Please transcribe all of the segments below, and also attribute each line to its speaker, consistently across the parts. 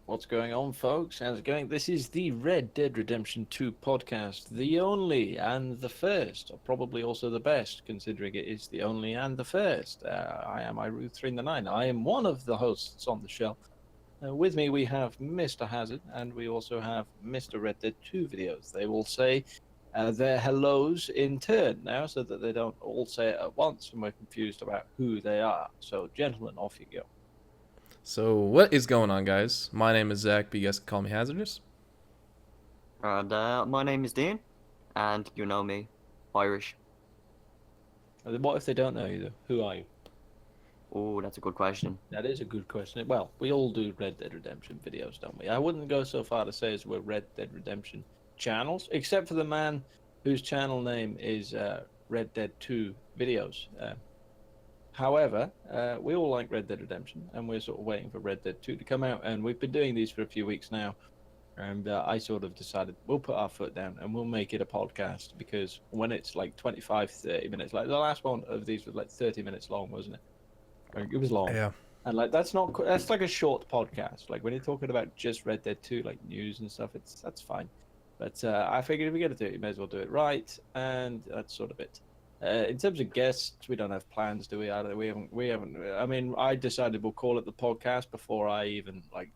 Speaker 1: What's going on, folks? How's it going? This is the Red Dead Redemption 2 podcast, the only and the first, or probably also the best, considering it is the only and the first. I am iRuth399. I am one of the hosts on the show. With me, we have Mr. Hazard, and we also have Mr. Red Dead 2 videos. They will say their hellos in turn now, so that they don't all say it at once, and we're confused about who they are. So, gentlemen, off you go.
Speaker 2: So what is going on, guys? My name is Zach, but you guys can call me Hazardous.
Speaker 3: And my name is Dean, and you know me, Irish.
Speaker 1: What if they don't know you, though? Who are you?
Speaker 3: Oh, that's a good question.
Speaker 1: That is a good question. Well, we all do Red Dead Redemption videos, don't we? I wouldn't go so far to say as we're Red Dead Redemption channels, except for the man whose channel name is Red Dead 2 Videos. However, we all like Red Dead Redemption, and we're sort of waiting for Red Dead 2 to come out, and we've been doing these for a few weeks now, and I sort of decided we'll put our foot down and we'll make it a podcast, because when it's like 25, 30 minutes, like the last one of these was like 30 minutes long, wasn't it? It was long.
Speaker 2: Yeah.
Speaker 1: And like that's like a short podcast. Like when you're talking about just Red Dead 2, like news and stuff, that's fine. But I figured if we're gonna do it, you may as well do it right, and that's sort of it. In terms of guests, we don't have plans, do we? We haven't. I mean, I decided we'll call it the podcast before I even like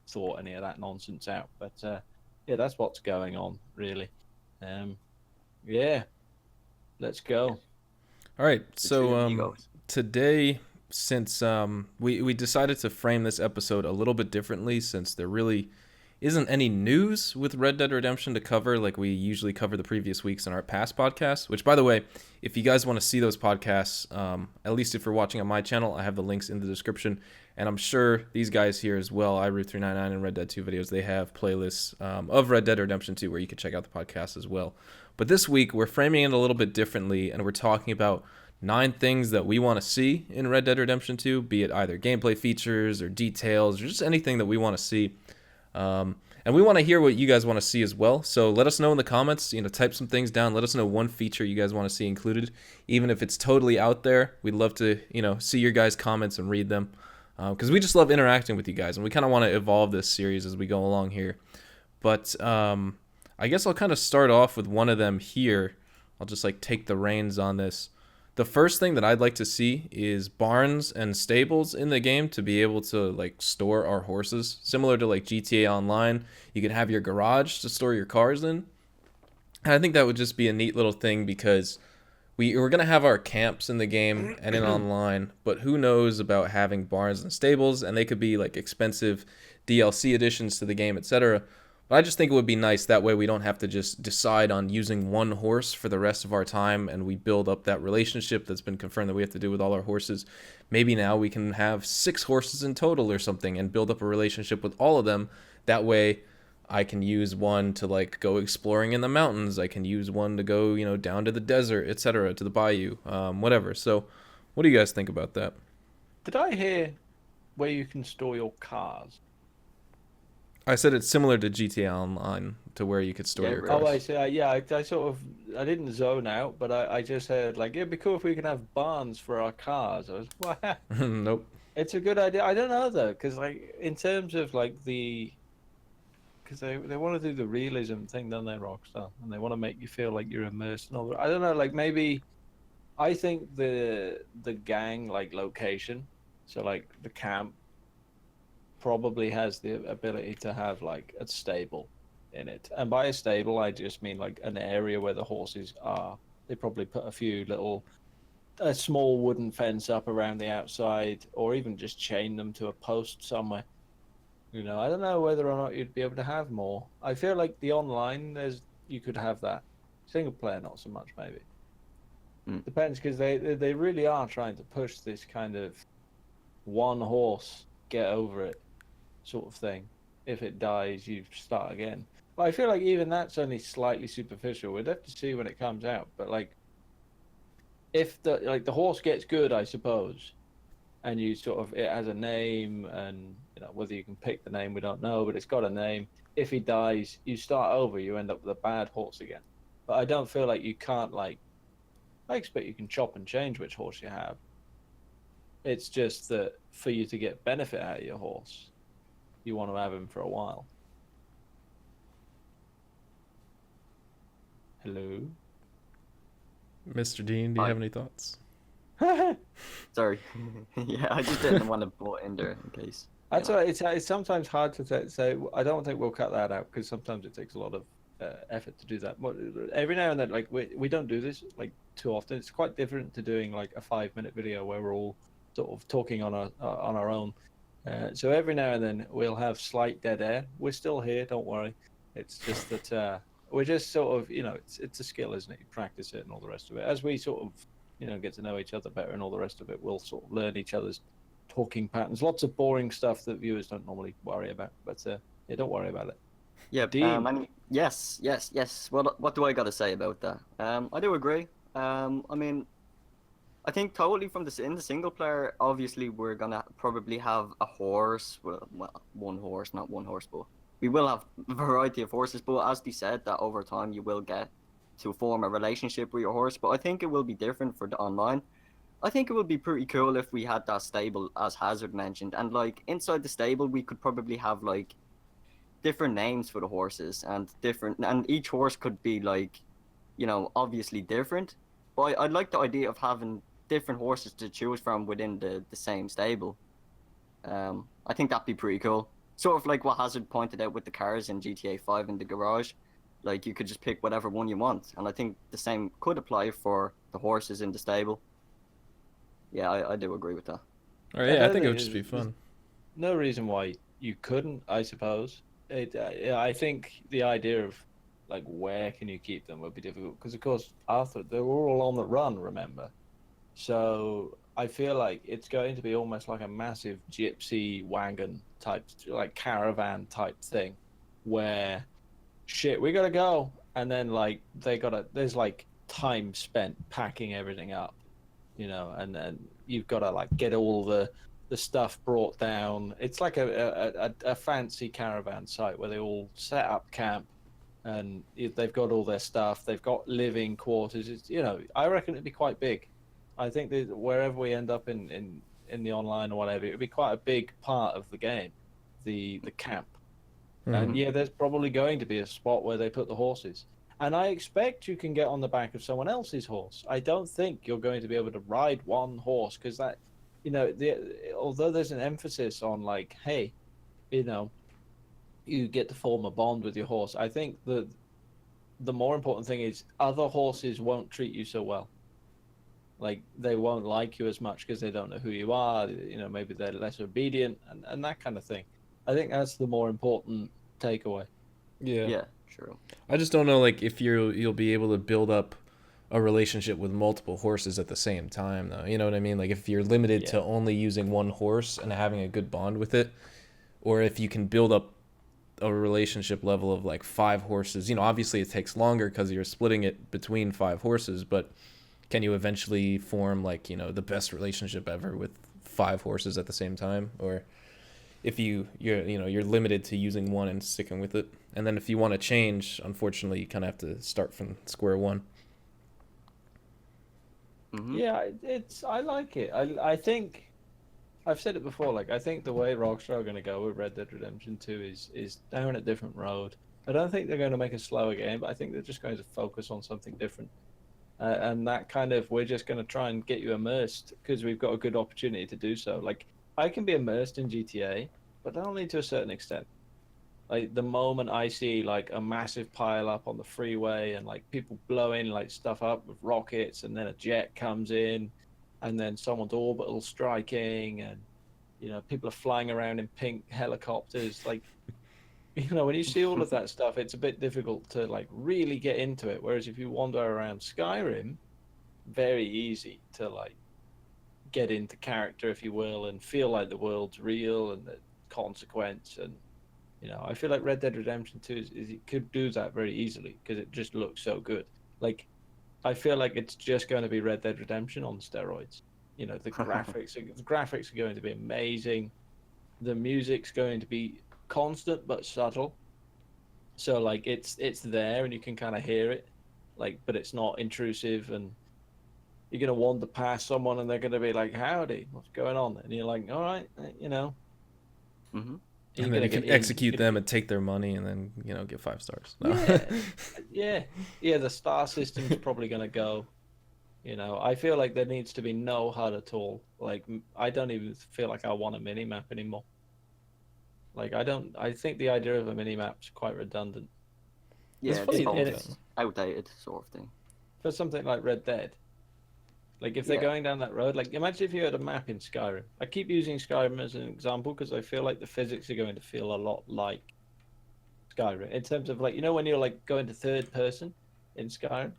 Speaker 1: thought any of that nonsense out. But yeah, that's what's going on, really. Yeah, let's go.
Speaker 2: All right.
Speaker 3: The two
Speaker 2: So
Speaker 3: amigos.
Speaker 2: today, since we decided to frame this episode a little bit differently, since there really isn't any news with Red Dead Redemption to cover like we usually cover the previous weeks in our past podcasts, which, by the way, if you guys want to see those podcasts, at least if you're watching on my channel, I have the links in the description. And I'm sure these guys here as well, iRuth399 and Red Dead 2 videos, they have playlists of Red Dead Redemption 2 where you can check out the podcast as well. But this week, we're framing it a little bit differently, and we're talking about 9 things that we want to see in Red Dead Redemption 2, be it either gameplay features or details or just anything that we want to see. And we want to hear what you guys want to see as well. So let us know in the comments, type some things down. Let us know one feature you guys want to see included, even if it's totally out there. We'd love to, see your guys' comments and read them, because we just love interacting with you guys, and we kind of want to evolve this series as we go along here. But I guess I'll kind of start off with one of them here. I'll just take the reins on this. The first thing that I'd like to see is barns and stables in the game to be able to store our horses, similar to GTA Online. You could have your garage to store your cars in, and I think that would just be a neat little thing, because we're gonna have our camps in the game and in online, but who knows about having barns and stables, and they could be expensive DLC additions to the game, etc. But I just think it would be nice. That way we don't have to just decide on using one horse for the rest of our time, and we build up that relationship that's been confirmed that we have to do with all our horses. Maybe now we can have 6 horses in total or something and build up a relationship with all of them. That way I can use one to go exploring in the mountains. I can use one to go, down to the desert, etc., to the bayou, whatever. So what do you guys think about that?
Speaker 1: Did I hear where you can store your cars?
Speaker 2: I said it's similar to GTA Online, to where you could store
Speaker 3: Yeah,
Speaker 2: your
Speaker 3: really.
Speaker 1: Oh, I
Speaker 2: cars.
Speaker 1: see. I sort of I didn't zone out, but I just heard it'd be cool if we can have barns for our cars. I was wow,
Speaker 2: Nope.
Speaker 1: it's a good idea. I don't know though, because in terms of because they want to do the realism thing, don't they, Rockstar? And they want to make you feel like you're immersed and all that. I don't know, maybe I think the gang location, so the camp probably has the ability to have a stable in it. And by a stable, I just mean an area where the horses are. They probably put a small wooden fence up around the outside, or even just chain them to a post somewhere. I don't know whether or not you'd be able to have more. I feel like the online, you could have that. Single player, not so much, maybe. Depends, because they really are trying to push this kind of one horse, get over it sort of thing. If it dies, you start again. But I feel like even that's only slightly superficial. We'd have to see when it comes out. But if the horse gets good, I suppose, and you it has a name, and whether you can pick the name, we don't know, but it's got a name. If he dies, you start over. You end up with a bad horse again. But I don't feel like you can't I expect you can chop and change which horse you have. It's just that for you to get benefit out of your horse, you want to have him for a while. Hello?
Speaker 2: Mr. Dean, do you
Speaker 3: Hi.
Speaker 2: have any thoughts?
Speaker 3: Sorry. Yeah, I just didn't want to put in there in case.
Speaker 1: That's why it's sometimes hard to say. I don't think we'll cut that out because sometimes it takes a lot of effort to do that. But every now and then, like we don't do this like too often. It's quite different to doing like a 5-minute video where we're all sort of talking on our own. So every now and then we'll have slight dead air. We're still here, don't worry. It's just that we're just sort of, it's a skill, isn't it? You practice it and all the rest of it. As we sort of, get to know each other better and all the rest of it, we'll sort of learn each other's talking patterns. Lots of boring stuff that viewers don't normally worry about, but yeah, don't worry about it.
Speaker 3: Yeah.
Speaker 1: Dean.
Speaker 3: Yes. What do I got to say about that? I do agree. I mean, I think totally in the single player, obviously we're gonna probably have a horse. Well, one horse, not one horse, but we will have a variety of horses. But as they said, that over time you will get to form a relationship with your horse. But I think it will be different for the online. I think it would be pretty cool if we had that stable, as Hazard mentioned, and like inside the stable we could probably have like different names for the horses and each horse could be like, obviously different. But I'd like the idea of having different horses to choose from within the same stable. I think that'd be pretty cool. Sort of like what Hazard pointed out with the cars in GTA 5 in the garage. Like you could just pick whatever one you want, and I think the same could apply for the horses in the stable. Yeah, I do agree with that.
Speaker 2: All right, yeah, I think it would
Speaker 1: there's-
Speaker 2: just be
Speaker 1: there's
Speaker 2: fun.
Speaker 1: No reason why you couldn't, I suppose. I think the idea of like where can you keep them would be difficult because, of course, Arthur, they were all on the run, remember? So I feel like it's going to be almost like a massive gypsy wagon type, like caravan type thing, where shit, we gotta go, and then like there's like time spent packing everything up, and then you've got to like get all the stuff brought down. It's like a fancy caravan site where they all set up camp, and they've got all their stuff. They've got living quarters. It's, I reckon it'd be quite big. I think that wherever we end up in the online or whatever, it'd be quite a big part of the game, the camp. And yeah, there's probably going to be a spot where they put the horses. And I expect you can get on the back of someone else's horse. I don't think you're going to be able to ride one horse because that, although there's an emphasis on like, hey, you get to form a bond with your horse. I think the more important thing is other horses won't treat you so well. Like they won't like you as much because they don't know who you are. Maybe they're less obedient and that kind of thing. I think that's the more important takeaway.
Speaker 2: Yeah.
Speaker 3: Yeah, true.
Speaker 2: I just don't know, like, if you'll be able to build up a relationship with multiple horses at the same time, though. You know what I mean? Like, if you're limited to only using one horse and having a good bond with it, or if you can build up a relationship level of like 5 horses. Obviously it takes longer because you're splitting it between 5 horses, but can you eventually form like, the best relationship ever with 5 horses at the same time? Or if you're limited to using one and sticking with it, and then if you want to change, unfortunately you kind of have to start from square one.
Speaker 3: Mm-hmm.
Speaker 1: Yeah, I like it. I think I've said it before. Like I think the way Rockstar are going to go with Red Dead Redemption 2 is down a different road. I don't think they're going to make a slower game, but I think they're just going to focus on something different. And that kind of, we're just going to try and get you immersed because we've got a good opportunity to do so. Like I can be immersed in GTA, but only to a certain extent. Like the moment I see like a massive pile up on the freeway and like people blowing like stuff up with rockets, and then a jet comes in, and then someone's orbital striking, and people are flying around in pink helicopters. Like when you see all of that stuff, it's a bit difficult to like really get into it. Whereas if you wander around Skyrim, very easy to like get into character, if you will, and feel like the world's real and the consequence. And I feel like Red Dead Redemption 2 is it could do that very easily because it just looks so good. Like I feel like it's just going to be Red Dead Redemption on steroids. The graphics are going to be amazing. The music's going to be constant but subtle. So like it's there and you can kind of hear it, like, but it's not intrusive. And you're gonna wander past someone and they're gonna be like, "Howdy, what's going on?" And you're like, "All right,
Speaker 3: Mm-hmm.
Speaker 1: You're
Speaker 2: And then
Speaker 1: gonna
Speaker 2: you can
Speaker 1: get in,
Speaker 2: execute
Speaker 1: you're
Speaker 2: them
Speaker 1: gonna
Speaker 2: and take their money and then, get 5 stars. No.
Speaker 1: yeah. The star system's probably gonna go. I feel like there needs to be no HUD at all. Like, I don't even feel like I want a mini map anymore. Like, I don't. I think the idea of a mini map's quite redundant.
Speaker 3: Yeah,
Speaker 1: It's
Speaker 3: it's
Speaker 1: funny
Speaker 3: both
Speaker 2: yeah.
Speaker 3: outdated sort of thing.
Speaker 1: for something like Red Dead. Like, if they're
Speaker 3: Yeah.
Speaker 1: going down that road, like, imagine if you had a map in Skyrim. I keep using Skyrim as an example because I feel like the physics are going to feel a lot like Skyrim in terms of, like, when you're like going to third person in Skyrim.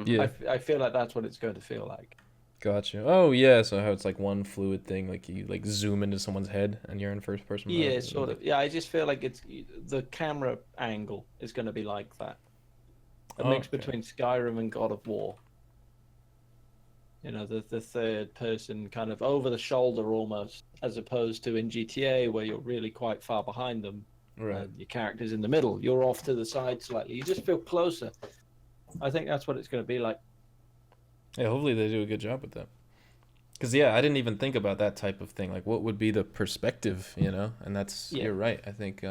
Speaker 2: Yeah.
Speaker 1: I feel like that's what it's going to feel like.
Speaker 2: Gotcha. Oh yeah, so how it's like one fluid thing, like you like zoom into someone's head and you're in first person mode.
Speaker 1: Yeah, sort of. Yeah, I just feel like the camera angle is going to be like that. A mix
Speaker 2: Okay.
Speaker 1: between Skyrim and God of War. The third person kind of over the shoulder almost, as opposed to in GTA where you're really quite far behind them.
Speaker 2: Right.
Speaker 1: Your character's in the middle. You're off to the side slightly. You just feel closer. I think that's what it's going to be like.
Speaker 2: Yeah, hopefully they do a good job with that. Because yeah, I didn't even think about that type of thing. Like, what would be the perspective, And that's
Speaker 1: Yeah.
Speaker 2: You're right. I think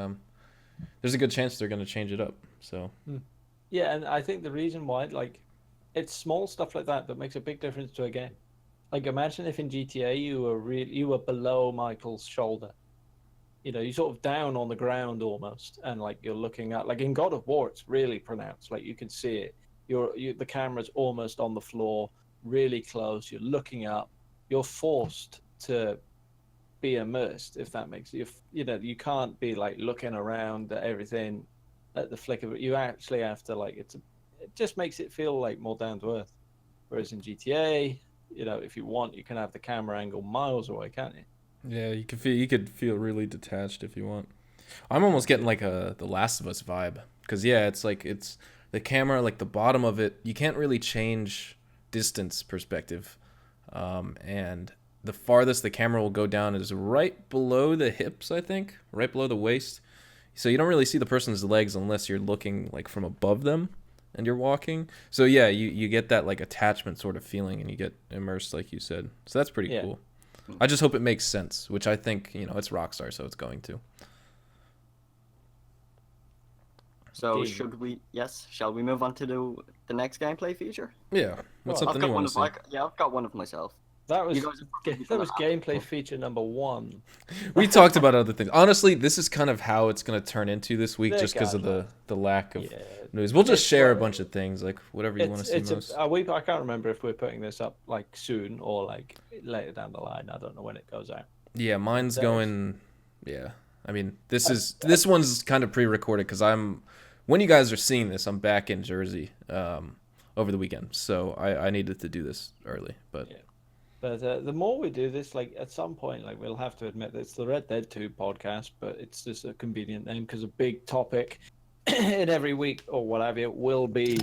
Speaker 2: there's a good chance they're going to change it up. So
Speaker 1: Yeah, and I think the reason why, like, it's small stuff like that that makes a big difference to a game. Like, imagine if in GTA you were below Michael's shoulder. You sort of down on the ground almost, and like you're looking at, like in God of War, it's really pronounced. Like you can see it. The camera's almost on the floor, really close. You're looking up. You're forced to be immersed, if that makes you can't be like looking around at everything at the flick of it. You actually have to, like, it just makes it feel like more down to earth. Whereas in GTA, if you want, you can have the camera angle miles away, can't you?
Speaker 2: yeah, you could feel really detached if you want. I'm almost getting like the Last of Us vibe. Because yeah, it's like it's the camera, like the bottom of it, you can't really change distance perspective. And the farthest the camera will go down is right below the hips, I think, right below the waist. So you don't really see the person's legs unless you're looking like from above them and you're walking. So yeah, you get that like attachment sort of feeling and you get immersed like you said. So that's pretty cool. I just hope it makes sense, which I think, it's Rockstar, so it's going to.
Speaker 3: So shall we move on to the next gameplay feature?
Speaker 2: Yeah. What's
Speaker 1: Well,
Speaker 2: something you want to see?
Speaker 3: I've got one of myself.
Speaker 1: That was
Speaker 3: You guys are probably
Speaker 1: that was
Speaker 3: gonna have
Speaker 1: gameplay feature number 1.
Speaker 2: We talked about other things. Honestly, this is kind of how it's going to turn into this week,
Speaker 1: They're
Speaker 2: just because of
Speaker 1: guidelines.
Speaker 2: the lack of
Speaker 1: Yeah.
Speaker 2: news. We'll just
Speaker 1: It's
Speaker 2: share a
Speaker 1: what-
Speaker 2: bunch of things, like whatever you want to see most.
Speaker 1: I can't remember if we're putting this up like soon or like later down the line. I don't know when it goes out.
Speaker 2: Yeah, mine's
Speaker 1: That
Speaker 2: going. Yeah, I mean, this one's kind of pre-recorded because when you guys are seeing this, I'm back in Jersey over the weekend, so I needed to do this early. But
Speaker 1: Yeah. But the more we do this, like at some point, like we'll have to admit that it's the Red Dead 2 podcast, but it's just a convenient name because a big topic in every week or what have you will be.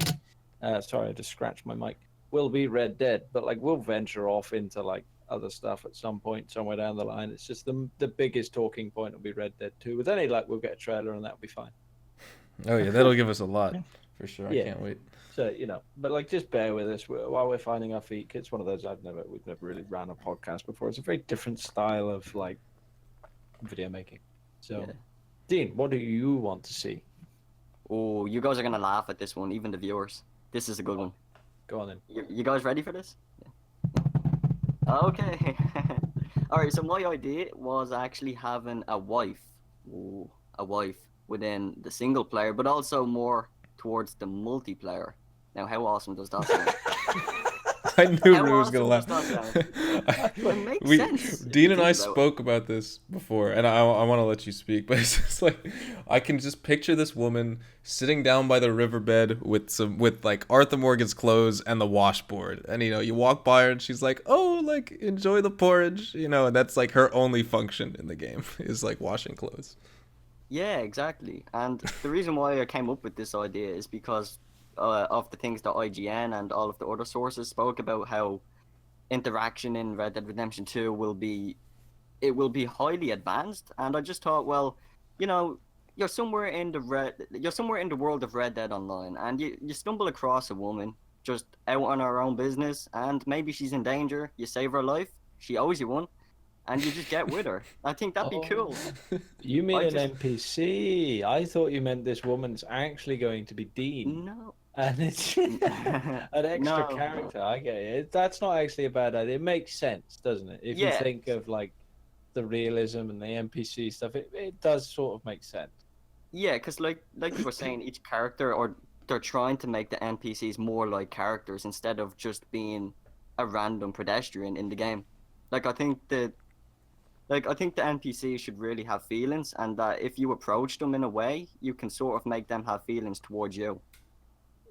Speaker 1: Sorry, I just scratched my mic. Will be Red Dead, but like we'll venture off into like other stuff at some point somewhere down the line. It's just the biggest talking point will be Red Dead 2. With any luck, we'll get a trailer and that'll be fine.
Speaker 2: oh yeah, that'll give us a lot for sure. I
Speaker 1: Yeah.
Speaker 2: can't wait.
Speaker 1: So but like just bear with us while we're finding our feet. It's one of those we've never really ran a podcast before. It's a very different style of like video making. So,
Speaker 3: Yeah.
Speaker 1: Dean, what do you want to see?
Speaker 3: Oh, you guys are gonna laugh at this one, even the viewers. This is a good one.
Speaker 1: Go on then.
Speaker 3: You guys ready for this? Yeah. Okay. All right. So my idea was actually having a wife within the single player, but also more towards the multiplayer. Now, how awesome does that sound?
Speaker 2: I knew
Speaker 3: How
Speaker 2: Rue was gonna laugh.
Speaker 3: awesome does that sound? It makes sense if
Speaker 2: Dean
Speaker 3: you
Speaker 2: and I
Speaker 3: think about it.
Speaker 2: spoke about this before, and I want to let you speak, but it's just like I can just picture this woman sitting down by the riverbed with like Arthur Morgan's clothes and the washboard, and you walk by her and she's like, "Oh, like enjoy the porridge," and that's like her only function in the game is like washing clothes.
Speaker 3: Yeah, exactly. And the reason why I came up with this idea is because of the things that IGN and all of the other sources spoke about, how interaction in Red Dead Redemption 2 will be highly advanced. And I just thought, well, you're somewhere in the world of Red Dead Online, and you stumble across a woman just out on her own business, and maybe she's in danger. You save her life, she owes you one, and you just get with her. I think that'd be cool.
Speaker 1: You mean
Speaker 3: I
Speaker 1: an
Speaker 3: just
Speaker 1: NPC? I thought you meant this woman's actually going to be Dean.
Speaker 3: no,
Speaker 1: And it's an extra
Speaker 3: no.
Speaker 1: character. I get it. That's not actually a bad idea. It makes sense, doesn't it? If you
Speaker 3: Yeah,
Speaker 1: think of like the realism and the NPC stuff, it does sort of make sense.
Speaker 3: yeah, because like you were saying, each character, or they're trying to make the NPCs more like characters instead of just being a random pedestrian in the game. Like I think the NPCs should really have feelings, and that if you approach them in a way, you can sort of make them have feelings towards you.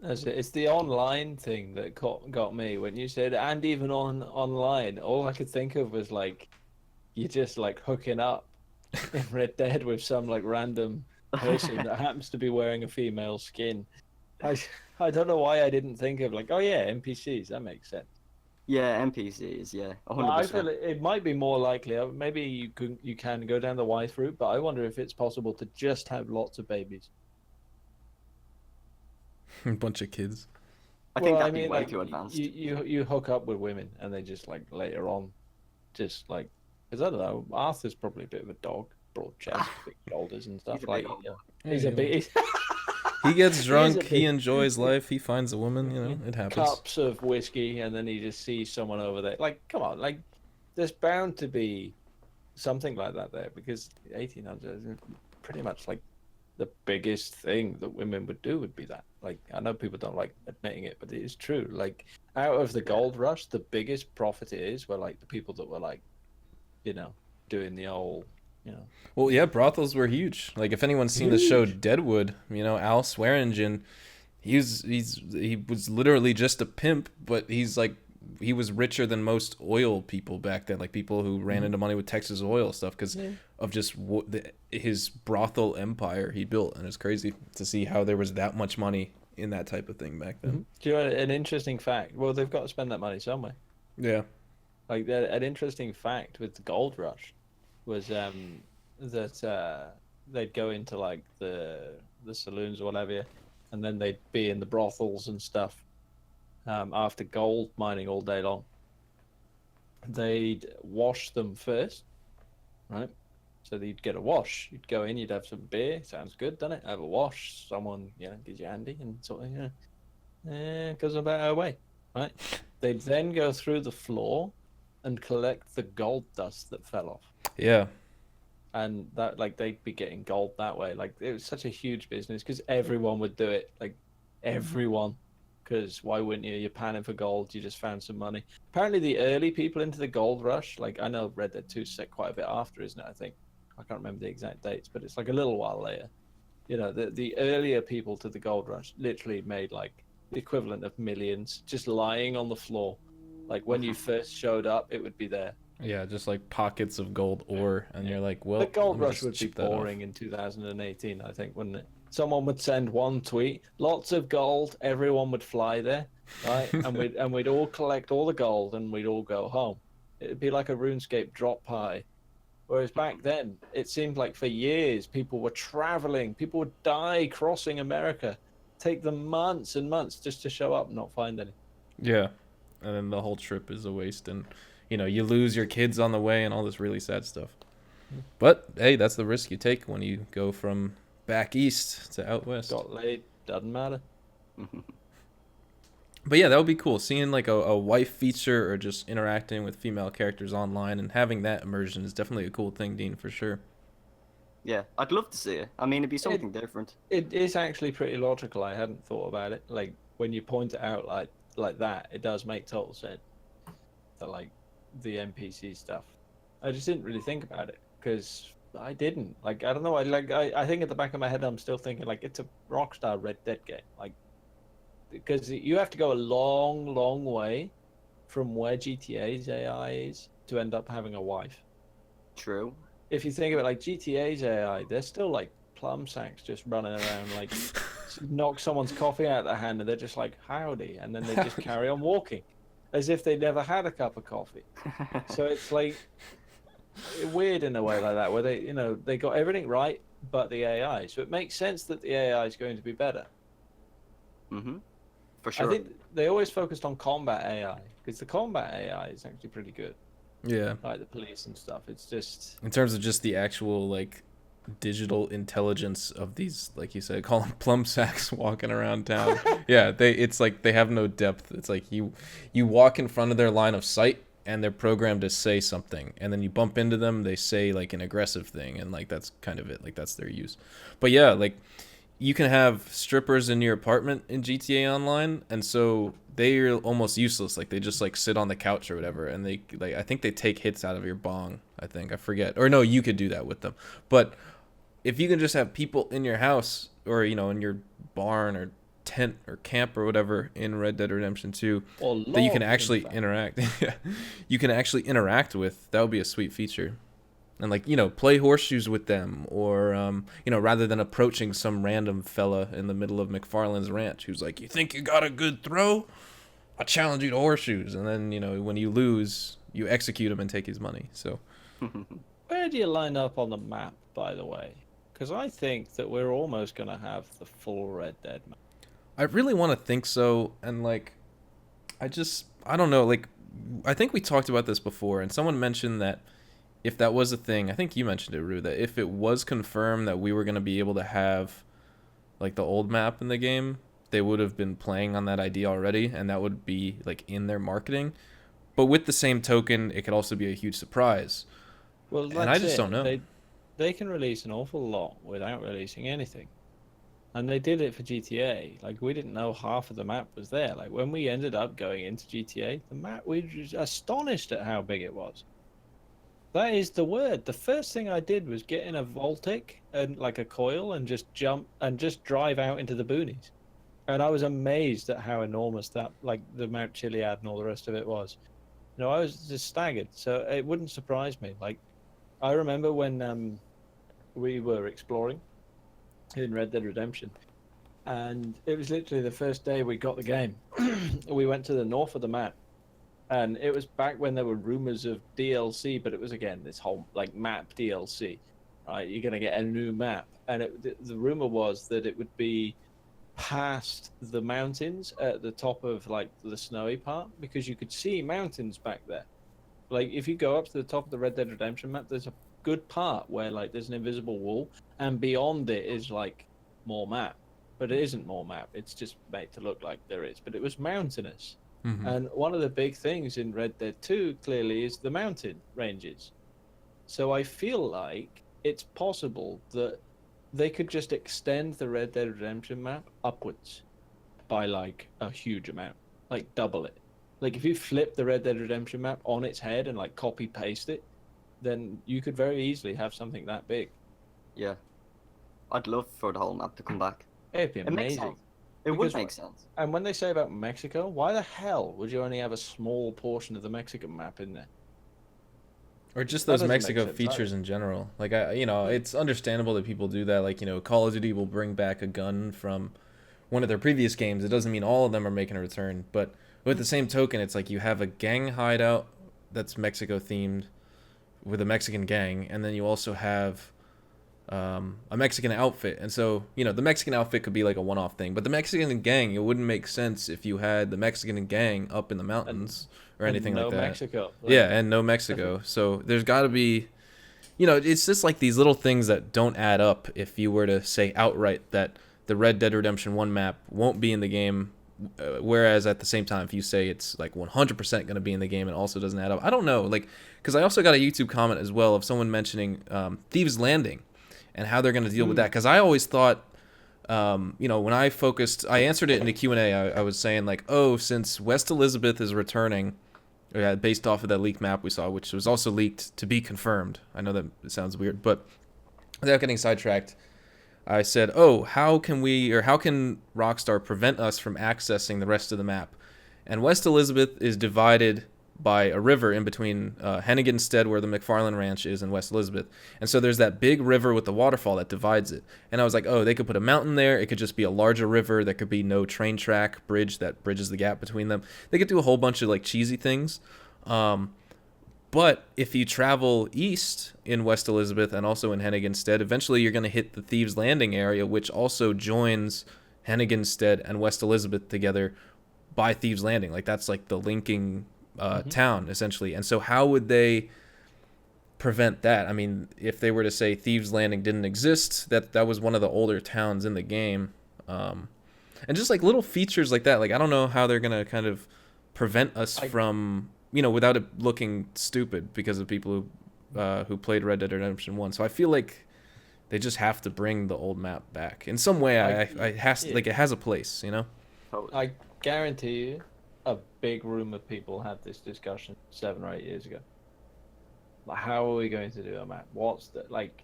Speaker 1: That's it. It's the online thing that got me when you said, and even online, all I could think of was like you're just like hooking up in Red Dead with some like random person that happens to be wearing a female skin. I I don't know why I didn't think of like, oh yeah, NPCs. That makes sense.
Speaker 3: Yeah, NPCs, yeah,
Speaker 1: But I feel
Speaker 3: 100%.
Speaker 1: it might be more likely. Maybe you can go down the wife route, but I wonder if it's possible to just have lots of babies.
Speaker 2: A bunch of kids.
Speaker 3: I think
Speaker 1: Well, I
Speaker 3: that'd be
Speaker 1: mean,
Speaker 3: way
Speaker 1: like
Speaker 3: too advanced.
Speaker 1: you hook up with women, and they just like later on, just like, because I don't know, Arthur's probably a bit of a dog, broad chest, big shoulders and stuff.
Speaker 3: He's a
Speaker 1: Like,
Speaker 3: big old boy.
Speaker 1: he's a big.
Speaker 2: He gets
Speaker 1: He is
Speaker 2: drunk.
Speaker 1: a
Speaker 2: He
Speaker 1: big-
Speaker 2: enjoys life. He finds a woman. You know, it happens.
Speaker 1: Cups of whiskey, and then he just sees someone over there. Like, come on, like, there's bound to be something like that there, because 1800s is pretty much like the biggest thing that women would do would be that. Like, I know people don't like admitting it, but it is true. Like, out of the gold rush, the biggest profit were like the people that were like, you know, doing the old, you know.
Speaker 2: Well, yeah, brothels were huge. Like, if anyone's seen the show
Speaker 1: Huge.
Speaker 2: Deadwood, you know, Al Swearingen, he was literally just a pimp, but he was richer than most oil people back then, like people who ran into money with Texas oil stuff because of just his brothel empire he built, and it's crazy to see how there was that much money in that type of thing back then.
Speaker 1: Do you know an interesting fact? Well, they've got to spend that money somewhere.
Speaker 2: Yeah.
Speaker 1: Like, an interesting fact with the gold rush was that they'd go into like the saloons or whatever, and then they'd be in the brothels and stuff after gold mining all day long. They'd wash them first, right? So you'd get a wash. You'd go in, you'd have some beer. Sounds good, doesn't it? Have a wash. Someone, gives you a handy and sort of, goes about our way, right? They'd then go through the floor and collect the gold dust that fell off.
Speaker 2: Yeah.
Speaker 1: And that, like, they'd be getting gold that way. Like, it was such a huge business because everyone would do it. Like, everyone. Because why wouldn't you? You're panning for gold. You just found some money. Apparently, the early people into the gold rush, like, I know Red Dead 2 set quite a bit after, isn't it? I think. I can't remember the exact dates, but it's like a little while later. You know, the earlier people to the gold rush literally made, like, the equivalent of millions just lying on the floor. Like, when you first showed up, it would be there.
Speaker 2: Yeah, just like pockets of gold ore, and you're like, well,
Speaker 1: The gold
Speaker 2: let me
Speaker 1: rush
Speaker 2: just
Speaker 1: would be
Speaker 2: chip that off.
Speaker 1: boring in 2018, I think, wouldn't it? Someone would send one tweet, lots of gold, everyone would fly there, right? and we'd all collect all the gold and we'd all go home. It'd be like a RuneScape drop pie. Whereas back then, it seemed like for years people were traveling, people would die crossing America, take them months and months just to show up and not find any.
Speaker 2: Yeah, and then the whole trip is a waste, and you lose your kids on the way and all this really sad stuff. But hey, that's the risk you take when you go from back east to out west.
Speaker 1: Got laid, doesn't matter.
Speaker 2: But yeah, that would be cool. Seeing like a wife feature or just interacting with female characters online and having that immersion is definitely a cool thing, Dean, for sure.
Speaker 3: Yeah, I'd love to see it. I mean, it'd be something different.
Speaker 1: It is actually pretty logical. I hadn't thought about it. Like, when you point it out like that, it does make total sense. That, like, the NPC stuff. I just didn't really think about it because I didn't. Like, I don't know. I think at the back of my head, I'm still thinking like it's a Rockstar Red Dead game. Like, because you have to go a long, long way from where GTA's AI is to end up having a wife.
Speaker 3: True.
Speaker 1: If you think of it, like GTA's AI, they're still like plum sacks just running around, like knock someone's coffee out of their hand and they're just like, howdy, and then they just carry on walking as if they never had a cup of coffee. So it's like weird in a way like that, where they got everything right but the AI. So it makes sense that the AI is going to be better.
Speaker 3: For sure.
Speaker 1: I think they always focused on combat AI because the combat AI is actually pretty good.
Speaker 2: Yeah.
Speaker 1: like the police and stuff. It's just
Speaker 2: In terms of just the actual like digital intelligence of these, like you said, call them plum sacks walking around town. Yeah, it's like they have no depth. It's like you walk in front of their line of sight and they're programmed to say something, and then you bump into them, they say like an aggressive thing, and like that's kind of it. Like that's their use. But yeah, like you can have strippers in your apartment in GTA Online, and so they're almost useless. Like they just like sit on the couch or whatever, and they like I think they take hits out of your bong. I forget, or no, you could do that with them. But if you can just have people in your house or in your barn or tent or camp or whatever in Red Dead Redemption 2
Speaker 1: or
Speaker 2: that you can
Speaker 1: log, in
Speaker 2: actually
Speaker 1: fact.
Speaker 2: interact, you can actually interact with, that would be a sweet feature. And like play horseshoes with them, or rather than approaching some random fella in the middle of McFarlane's ranch who's like, you think you got a good throw, I challenge you to horseshoes, and then when you lose you execute him and take his money. So
Speaker 1: Where do you line up on the map, by the way? Because I think that we're almost going to have the full Red Dead map.
Speaker 2: I really want to think so, and like I don't know, like I think we talked about this before, and someone mentioned that if that was a thing, I think you mentioned it, Rue, that if it was confirmed that we were going to be able to have like the old map in the game, they would have been playing on that idea already, and that would be like in their marketing. But with the same token, it could also be a huge surprise.
Speaker 1: Well,
Speaker 2: And
Speaker 1: that's
Speaker 2: I just
Speaker 1: it.
Speaker 2: don't know.
Speaker 1: They can release an awful lot without releasing anything. And they did it for GTA. Like, we didn't know half of the map was there. Like, when we ended up going into GTA, the map, we were just astonished at how big it was. That is the word. The first thing I did was get in a Voltic and like a coil and just jump and just drive out into the boonies. And I was amazed at how enormous that, like the Mount Chiliad and all the rest of it was. I was just staggered. So it wouldn't surprise me. Like, I remember when we were exploring in Red Dead Redemption, and it was literally the first day we got the game. We went to the north of the map, and it was back when there were rumors of DLC, but it was again this whole like map DLC. Right, you're gonna get a new map, and the rumor was that it would be past the mountains at the top of like the snowy part, because you could see mountains back there. Like if you go up to the top of the Red Dead Redemption map, there's a good part where like there's an invisible wall, and beyond it is like more map, but it isn't more map. It's just made to look like there is, but it was mountainous.
Speaker 2: Mm-hmm.
Speaker 1: And one of the big things in Red Dead 2 clearly is the mountain ranges. So I feel like it's possible that they could just extend the Red Dead Redemption map upwards by like a huge amount, like double it. Like if you flip the Red Dead Redemption map on its head and like copy paste it, then you could very easily have something that big.
Speaker 3: Yeah. I'd love for the whole map to come back.
Speaker 1: It'd be
Speaker 3: It makes
Speaker 1: amazing.
Speaker 3: sense. It would
Speaker 1: Because
Speaker 3: make sense.
Speaker 1: And when they say about Mexico, why the hell would you only have a small portion of the Mexican map in there?
Speaker 2: Or just
Speaker 1: That
Speaker 2: those
Speaker 1: doesn't make
Speaker 2: Mexico
Speaker 1: sense
Speaker 2: features
Speaker 1: either.
Speaker 2: in general. Like it's understandable that people do that. Like Call of Duty will bring back a gun from one of their previous games. It doesn't mean all of them are making a return, but with the same token, it's like you have a gang hideout that's Mexico themed with a Mexican gang, and then you also have a Mexican outfit. And so the Mexican outfit could be like a one-off thing, but the Mexican gang, it wouldn't make sense if you had the Mexican gang up in the mountains or anything
Speaker 1: no
Speaker 2: like that.
Speaker 1: Mexico.
Speaker 2: Yeah, and no Mexico. So there's got to be, it's just like these little things that don't add up if you were to say outright that the Red Dead Redemption 1 map won't be in the game, whereas at the same time, if you say it's like 100% going to be in the game, it also doesn't add up. I don't know, like, because I also got a YouTube comment as well of someone mentioning Thieves Landing and how they're going to deal with that. Because I always thought, when I answered it in the Q&A, I was saying like, oh, since West Elizabeth is returning, based off of that leaked map we saw, which was also leaked to be confirmed. I know that it sounds weird, but without getting sidetracked, I said, oh, how can Rockstar prevent us from accessing the rest of the map? And West Elizabeth is divided by a river in between Henniganstead, where the McFarlane Ranch is, and West Elizabeth. And so there's that big river with the waterfall that divides it. And I was like, oh, they could put a mountain there. It could just be a larger river. There could be no train track bridge that bridges the gap between them. They could do a whole bunch of like cheesy things. But if you travel east in West Elizabeth and also in Henniganstead, eventually you're going to hit the Thieves Landing area, which also joins Henniganstead and West Elizabeth together by Thieves Landing. Like that's like the linking town essentially. And so how would they prevent that? I mean, if they were to say Thieves Landing didn't exist, that was one of the older towns in the game, and just like little features like that. Like I don't know how they're gonna kind of prevent us from, without it looking stupid because of people who played Red Dead Redemption 1. So I feel like they just have to bring the old map back in some way. It has a place,
Speaker 1: I guarantee you, a big room of people had this discussion 7 or 8 years ago. Like, how are we going to do a map? What's the like?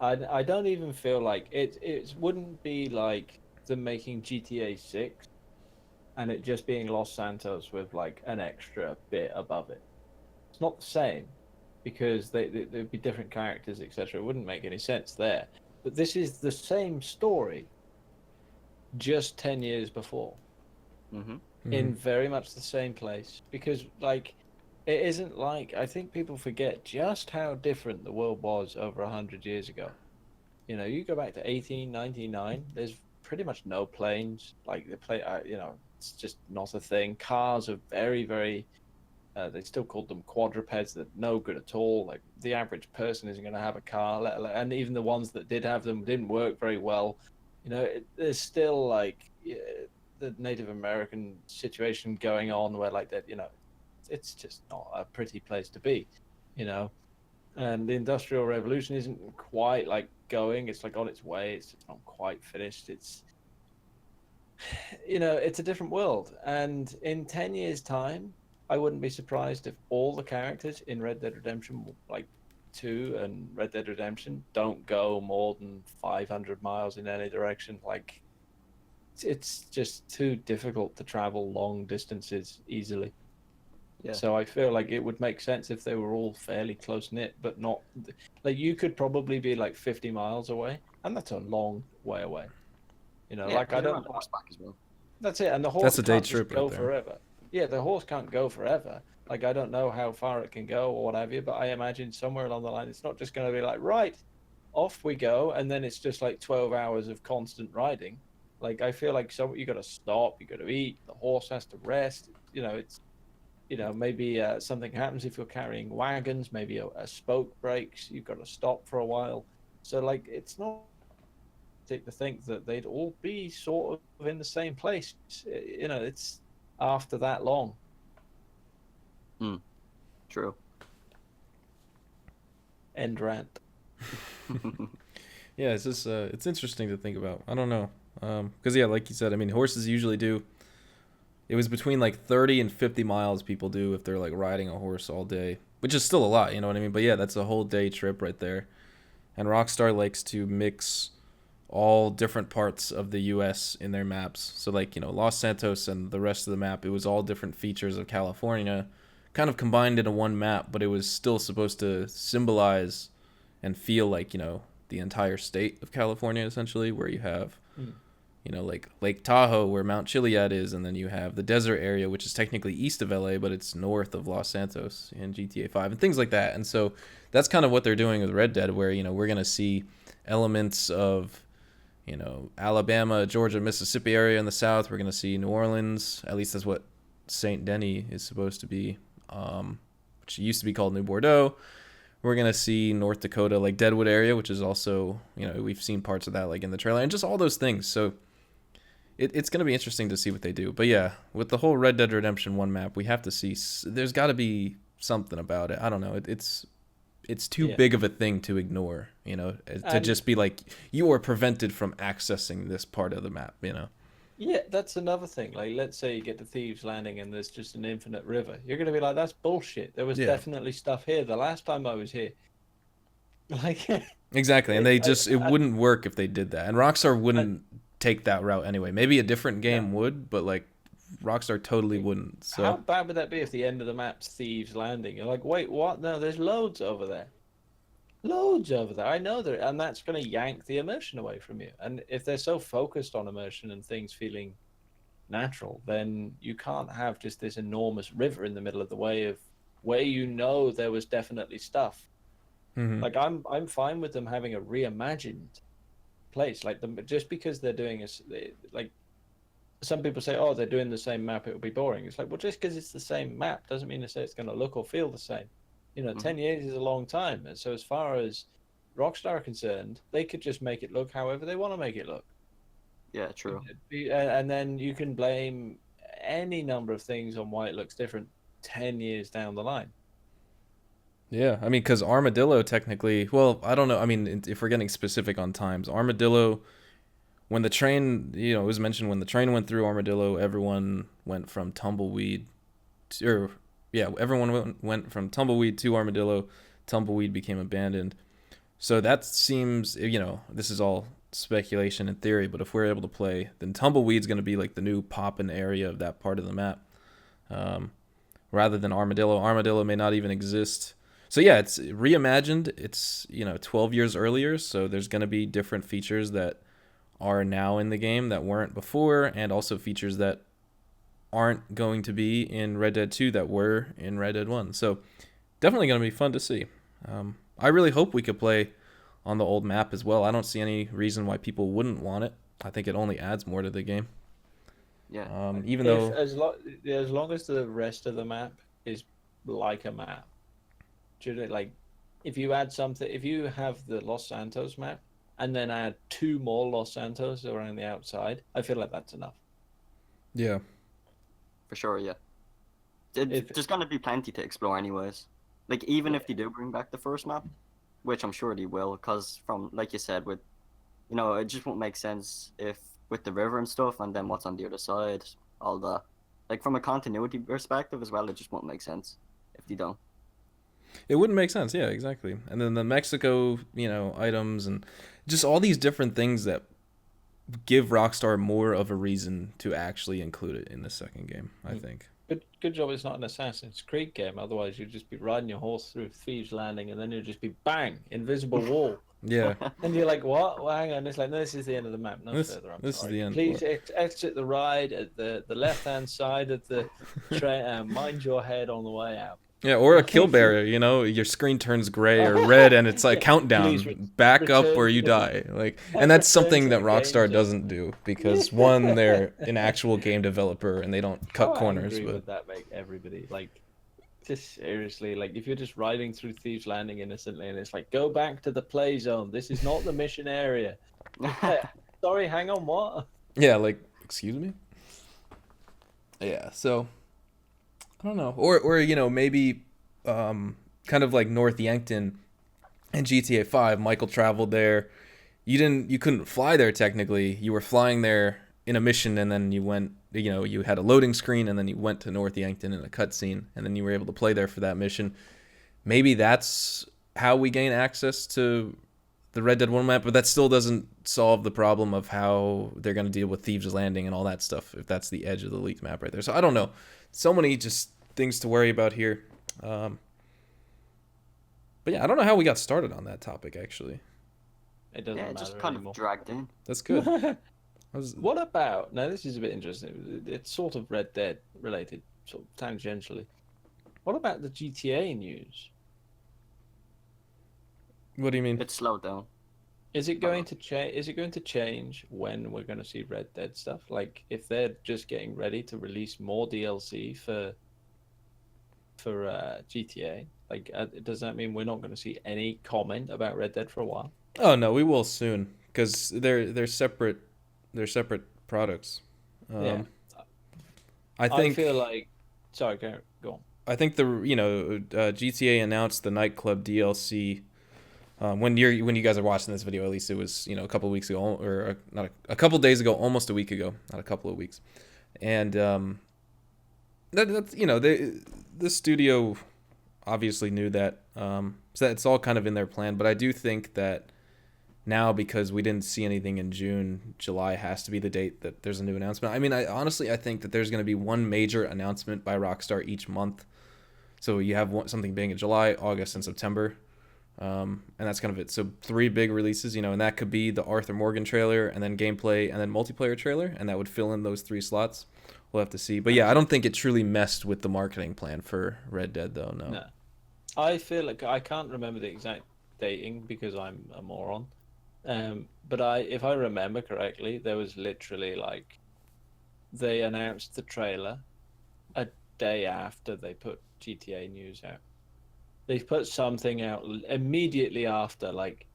Speaker 1: I don't even feel like it wouldn't be like them making GTA 6 and it just being Los Santos with like an extra bit above it. It's not the same because there'd be different characters, etc. It wouldn't make any sense there. But this is the same story, just 10 years before, in very much the same place. Because like, it isn't like, I think people forget just how different the world was over 100 years ago. You go back to 1899, there's pretty much no planes. Like it's just not a thing. Cars are very, very, they still called them quadrupeds. They're no good at all. Like the average person isn't going to have a car, and even the ones that did have them didn't work very well. There's still like the Native American situation going on where like that, it's just not a pretty place to be, and the Industrial Revolution isn't quite like going. It's like on its way. It's not quite finished. It's it's a different world. And in 10 years time, I wouldn't be surprised if all the characters in Red Dead Redemption, like 2 and Red Dead Redemption, don't go more than 500 miles in any direction. Like it's just too difficult to travel long distances easily. Yeah. So I feel like it would make sense if they were all fairly close knit, but not like you could probably be like 50 miles away, and that's a long way away. Like I don't.
Speaker 3: Horseback as well.
Speaker 1: That's it, and the horse
Speaker 2: can't
Speaker 1: just go forever. Yeah, the horse can't go forever. Like I don't know how far it can go or what have you, but I imagine somewhere along the line, it's not just going to be like right, off we go, and then it's just like 12 hours of constant riding. Like I feel like you got to stop, you got to eat, the horse has to rest. It's. Maybe something happens if you're carrying wagons, maybe a spoke breaks, you've got to stop for a while. So, like, it's not to think that they'd all be sort of in the same place. It's after that long.
Speaker 3: True.
Speaker 1: End rant.
Speaker 2: Yeah, it's just, it's interesting to think about. I don't know. Because, yeah, like you said, I mean, horses usually do. It was between like 30 and 50 miles people do if they're like riding a horse all day, which is still a lot, you know what I mean? But yeah, that's a whole day trip right there. And Rockstar likes to mix all different parts of the US in their maps. So like, Los Santos and the rest of the map, it was all different features of California kind of combined into one map, but it was still supposed to symbolize and feel like, the entire state of California essentially, where you have like Lake Tahoe where Mount Chiliad is, and then you have the desert area, which is technically east of LA, but it's north of Los Santos in GTA 5 and things like that. And so that's kind of what they're doing with Red Dead, where, we're going to see elements of, Alabama, Georgia, Mississippi area in the south. We're going to see New Orleans, at least that's what Saint Denis is supposed to be, which used to be called New Bordeaux. We're going to see North Dakota, like Deadwood area, which is also, we've seen parts of that like in the trailer, and just all those things. So it's going to be interesting to see what they do. But yeah, with the whole Red Dead Redemption 1 map, we have to see, there's got to be something about it. I don't know. It's too big of a thing to ignore, to just be like, you are prevented from accessing this part of the map,
Speaker 1: Yeah, that's another thing. Like, let's say you get to Thieves Landing and there's just an infinite river. You're going to be like, that's bullshit. There was definitely stuff here the last time I was here. Like,
Speaker 2: exactly. And it wouldn't work if they did that. And Rockstar wouldn't take that route anyway. Maybe a different game would, but like Rockstar totally wouldn't. So
Speaker 1: how bad would that be if the end of the map's Thieves Landing? You're like, wait, what? No, there's loads over there. Loads over there. I know there, and that's going to yank the immersion away from you. And if they're so focused on immersion and things feeling natural, then you can't have just this enormous river in the middle of the way of where there was definitely stuff. Like I'm fine with them having a reimagined place, like just because they're doing like some people say, oh, they're doing the same map, it will be boring. It's like, well, just because it's the same map doesn't mean to say it's going to look or feel the same. 10 years is a long time. And so as far as Rockstar are concerned, they could just make it look however they want to make it look.
Speaker 3: Yeah, true.
Speaker 1: And then you can blame any number of things on why it looks different 10 years down the line.
Speaker 2: Yeah, I mean, because Armadillo technically, well, I don't know. I mean, if we're getting specific on times, Armadillo, when the train, it was mentioned when the train went through Armadillo, everyone went from Tumbleweed everyone went from Tumbleweed to Armadillo. Tumbleweed became abandoned. So that seems, this is all speculation and theory, but if we're able to play, then Tumbleweed's going to be like the new poppin' area of that part of the map, rather than Armadillo. Armadillo may not even exist. So yeah, it's reimagined. It's 12 years earlier, so there's going to be different features that are now in the game that weren't before, and also features that aren't going to be in Red Dead 2 that were in Red Dead 1. So definitely going to be fun to see. I really hope we could play on the old map as well. I don't see any reason why people wouldn't want it. I think it only adds more to the game.
Speaker 3: Yeah.
Speaker 2: Even though
Speaker 1: as long as the rest of the map is like a map, like if you add something, if you have the Los Santos map and then add 2 more Los Santos around the outside, I feel like that's enough.
Speaker 2: Yeah.
Speaker 3: For sure, yeah. There's going to be plenty to explore anyways. Like, even if they do bring back the first map, which I'm sure they will, because from, like you said, with, it just won't make sense if, with the river and stuff, and then what's on the other side, all that. Like, from a continuity perspective as well, it just won't make sense if they don't.
Speaker 2: It wouldn't make sense, yeah, exactly. And then the Mexico, items, and just all these different things that give Rockstar more of a reason to actually include it in the second game, I think.
Speaker 1: Good job it's not an Assassin's Creed game, otherwise you'd just be riding your horse through Thieves Landing and then you'd just be bang, invisible wall.
Speaker 2: Yeah.
Speaker 1: And you're like, what? Well, hang on, it's like, no, this is the end of the map, no further.
Speaker 2: This is the end.
Speaker 1: Please exit the ride at the left-hand side of the train and mind your head on the way out.
Speaker 2: Yeah, or a kill barrier, your screen turns gray or red and it's like countdown, back up or you die. Like, and that's something that Rockstar doesn't do because one, they're an actual game developer and they don't cut corners.
Speaker 1: But would that make everybody just seriously, if you're just riding through Thieves Landing innocently and it's like, go back to the play zone. This is not the mission area. Sorry, hang on, what?
Speaker 2: Yeah, excuse me. Yeah, so. I don't know, or maybe kind of like North Yankton and GTA 5. Michael traveled there. You couldn't fly there technically. You were flying there in a mission, and then you went. You had a loading screen, and then you went to North Yankton in a cutscene, and then you were able to play there for that mission. Maybe that's how we gain access to the Red Dead 1 map, but that still doesn't solve the problem of how they're going to deal with Thieves Landing and all that stuff. If that's the edge of the leaked map right there, so I don't know. So many just things to worry about here. But yeah, I don't know how we got started on that topic, actually.
Speaker 1: It doesn't matter
Speaker 3: it just kind
Speaker 1: anymore.
Speaker 3: of dragged in.
Speaker 2: That's good.
Speaker 1: What about, now this is a bit interesting, it's sort of Red Dead related, sort of tangentially. What about the GTA news?
Speaker 2: What do you mean?
Speaker 3: It slowed down.
Speaker 1: Is it going to change? Is it going to change when we're going to see Red Dead stuff? Like, if they're just getting ready to release more DLC for GTA, does that mean we're not going to see any comment about Red Dead for a while?
Speaker 2: Oh no, we will soon because they're separate. They're separate products.
Speaker 1: Yeah.
Speaker 2: I
Speaker 1: feel like. Sorry, go on.
Speaker 2: I think GTA announced the nightclub DLC. When you guys are watching this video, at least it was a couple of weeks ago, or not a couple of days ago, almost a week ago, not a couple of weeks, and that's the studio obviously knew that, so it's all kind of in their plan. But I do think that now, because we didn't see anything in June, July has to be the date that there's a new announcement. I mean, I think that there's going to be one major announcement by Rockstar each month. So you have something being in July, August, and September. And that's kind of it. So 3 big releases, and that could be the Arthur Morgan trailer, and then gameplay, and then multiplayer trailer, and that would fill in those 3 slots. We'll have to see. But yeah, I don't think it truly messed with the marketing plan for Red Dead, though. No.
Speaker 1: I feel like I can't remember the exact dating because I'm a moron. But if I remember correctly, there was literally they announced the trailer a day after they put GTA news out. They put something out immediately after, like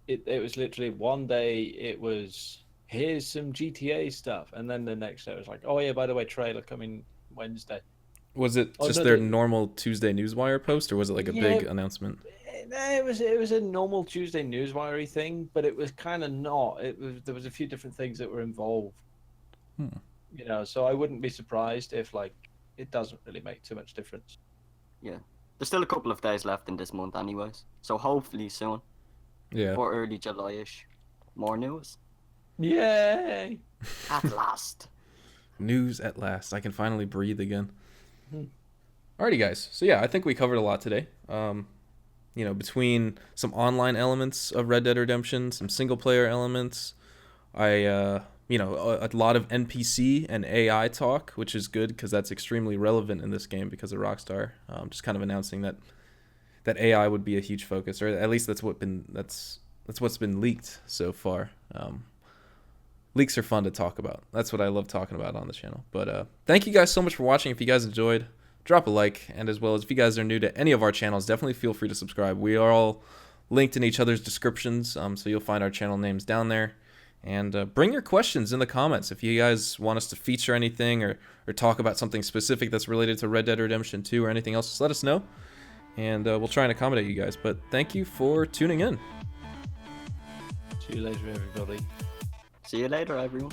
Speaker 1: it was literally one day it was here's some GTA stuff, and then the next day it was like, oh yeah, by the way, trailer coming Wednesday.
Speaker 2: Was it
Speaker 1: Oh,
Speaker 2: just
Speaker 1: no,
Speaker 2: their normal Tuesday Newswire post, or was it like a big
Speaker 1: Yeah.
Speaker 2: announcement?
Speaker 1: It was a normal Tuesday Newswire thing, but it was kind of not. There was a few different things that were involved. You know, so I wouldn't be surprised if like it doesn't really make too much difference.
Speaker 3: Yeah. There's still a couple of days left in this month anyways. So hopefully soon.
Speaker 2: Yeah.
Speaker 3: Or early July-ish. More news.
Speaker 1: Yay!
Speaker 3: At last.
Speaker 2: News at last. I can finally breathe again.
Speaker 1: Hmm.
Speaker 2: Alrighty, guys. So yeah, I think we covered a lot today. You know, between some online elements of Red Dead Redemption, some single player elements, you know, a lot of NPC and AI talk, which is good because that's extremely relevant in this game because of Rockstar. Just kind of announcing that AI would be a huge focus, or at least that's what's been leaked so far. Leaks are fun to talk about. That's what I love talking about on the channel. But thank you guys so much for watching. If you guys enjoyed, drop a like, and as well as if you guys are new to any of our channels, definitely feel free to subscribe. We are all linked in each other's descriptions, so you'll find our channel names down there. And bring your questions in the comments if you guys want us to feature anything or talk about something specific that's related to Red Dead Redemption 2 or anything else. Just let us know, and we'll try and accommodate you guys. But thank you for tuning in.
Speaker 1: See you later, everybody.
Speaker 3: See you later, everyone.